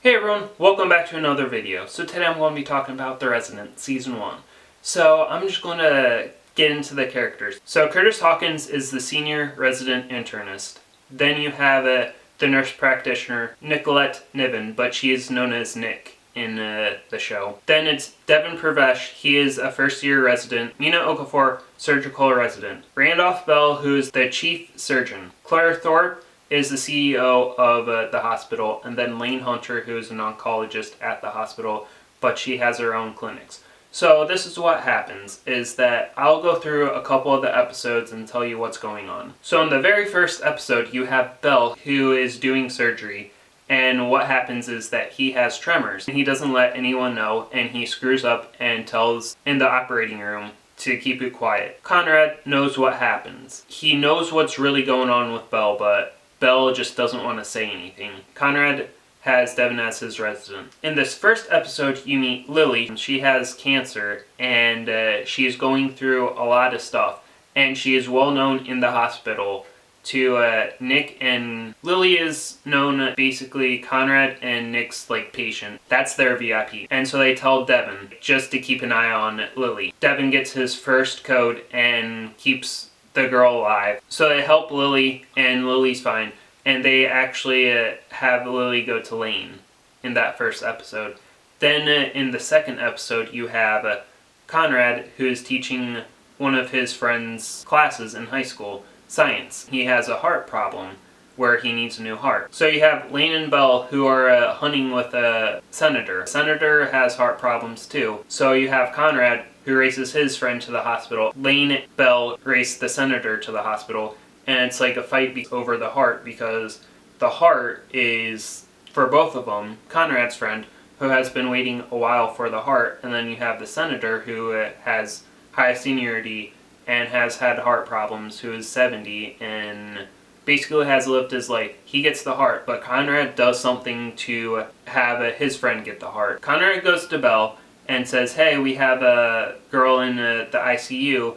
Hey everyone, welcome back to another video. So today I'm going to be talking about The Resident, Season 1. So I'm just going to get into the characters. So Conrad Hawkins is the senior resident internist. Then you have the nurse practitioner, Nicolette Nevin, but she is known as Nick in the show. Then it's Devon Pravesh, he is a first year resident. Mina Okafor, surgical resident. Randolph Bell, who is the chief surgeon. Claire Thorpe is the CEO of the hospital, and then Lane Hunter, who is an oncologist at the hospital, but she has her own clinics. So this is what happens, is that I'll go through a couple of the episodes and tell you what's going on. So in the very first episode, you have Bell, who is doing surgery, and what happens is that he has tremors. He doesn't let anyone know, and he screws up and tells in the operating room to keep it quiet. Conrad knows what happens. He knows what's really going on with Bell, but Bell just doesn't want to say anything. Conrad has Devon as his resident. In this first episode, you meet Lily. She has cancer, and she is going through a lot of stuff. And she is well known in the hospital to Nick, and Lily is known basically Conrad and Nick's patient. That's their VIP. And so they tell Devon just to keep an eye on Lily. Devon gets his first code and keeps the girl alive. So they help Lily, and Lily's fine. And they actually have Lily go to Lane in that first episode. Then in the second episode, you have Conrad, who is teaching one of his friend's classes in high school, science. He has a heart problem where he needs a new heart. So you have Lane and Bell, who are hunting with a senator. Senator has heart problems too. So you have Conrad, who races his friend to the hospital. Lane, Bell race the senator to the hospital, and it's like a fight over the heart, because the heart is, for both of them, Conrad's friend, who has been waiting a while for the heart, and then you have the senator, who has high seniority and has had heart problems, who is 70, and basically has lived his life. He gets the heart, but Conrad does something to have his friend get the heart. Conrad goes to Bell and says, hey, we have a girl in the ICU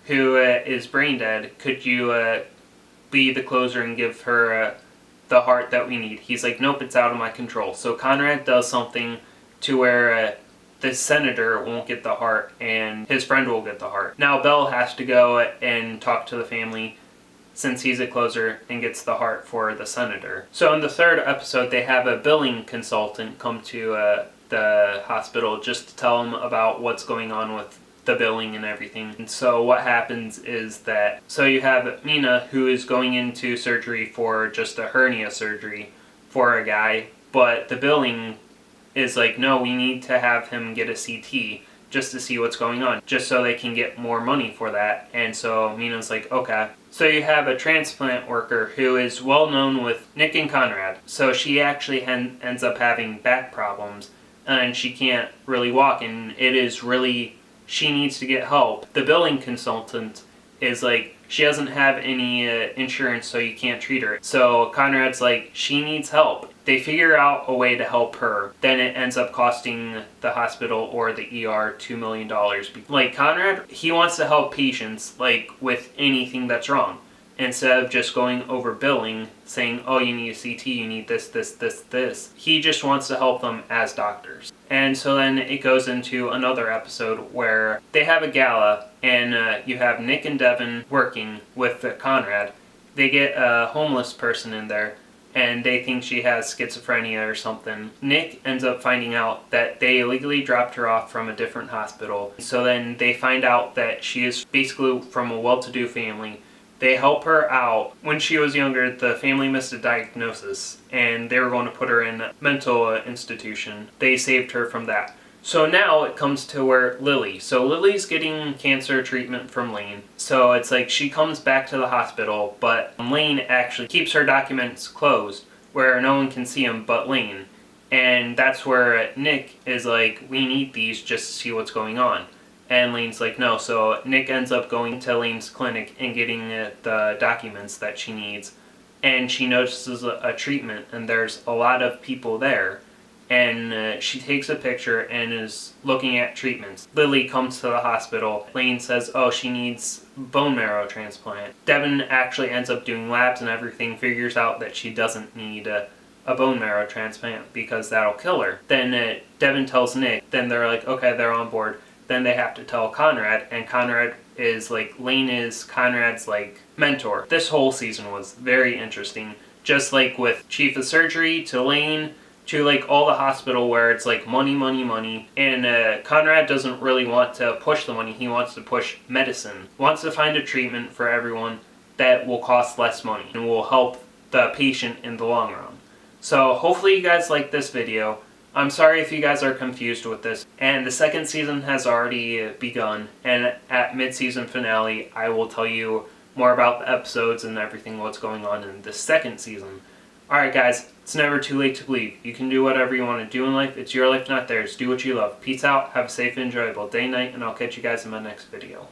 who is brain dead. Could you be the closer and give her the heart that we need? He's like, nope, it's out of my control. So Conrad does something to where the senator won't get the heart and his friend will get the heart. Now Bell has to go and talk to the family since he's a closer and gets the heart for the senator. So in the third episode, they have a billing consultant come to the hospital just to tell them about what's going on with the billing and everything. And so what happens is that, so you have Mina, who is going into surgery for just a hernia surgery for a guy, but the billing is like, no, we need to have him get a CT just to see what's going on, just so they can get more money for that. And so Mina's like, okay. So you have a transplant worker who is well known with Nick and Conrad. So she actually ends up having back problems, and she can't really walk, and it is really, she needs to get help. The billing consultant is like, she doesn't have any insurance, so you can't treat her. So Conrad's like, she needs help. They figure out a way to help her. Then it ends up costing the hospital or the ER $2 million. Like, Conrad, he wants to help patients, with anything that's wrong, instead of just going over billing, saying, oh, you need a CT, you need this, this, this, this. He just wants to help them as doctors. And so then it goes into another episode where they have a gala, and you have Nick and Devon working with Conrad. They get a homeless person in there, and they think she has schizophrenia or something. Nick ends up finding out that they illegally dropped her off from a different hospital. So then they find out that she is basically from a well-to-do family. They help her out. When she was younger, the family missed a diagnosis, and they were going to put her in a mental institution. They saved her from that. So now it comes to where Lily. So Lily's getting cancer treatment from Lane. So it's like she comes back to the hospital, but Lane actually keeps her documents closed where no one can see them but Lane. And that's where Nick is like, we need these just to see what's going on. And Lane's like, no. So Nick ends up going to Lane's clinic and getting the documents that she needs. And she notices a treatment, and there's a lot of people there. And she takes a picture and is looking at treatments. Lily comes to the hospital. Lane says, oh, she needs bone marrow transplant. Devon actually ends up doing labs and everything, figures out that she doesn't need a bone marrow transplant because that'll kill her. Then Devon tells Nick, then they're like, okay, they're on board. Then they have to tell Conrad, and Conrad is like, Lane is Conrad's like mentor. This whole season was very interesting, just like with Chief of Surgery to Lane to like all the hospital where it's like money, money, money. And Conrad doesn't really want to push the money, he wants to push medicine. Wants to find a treatment for everyone that will cost less money and will help the patient in the long run. So hopefully you guys like this video. I'm sorry if you guys are confused with this. And the second season has already begun, and at mid-season finale I will tell you more about the episodes and everything what's going on in the second season. Alright guys, it's never too late to believe. You can do whatever you want to do in life. It's your life, not theirs. Do what you love. Peace out, have a safe and enjoyable day, night, and I'll catch you guys in my next video.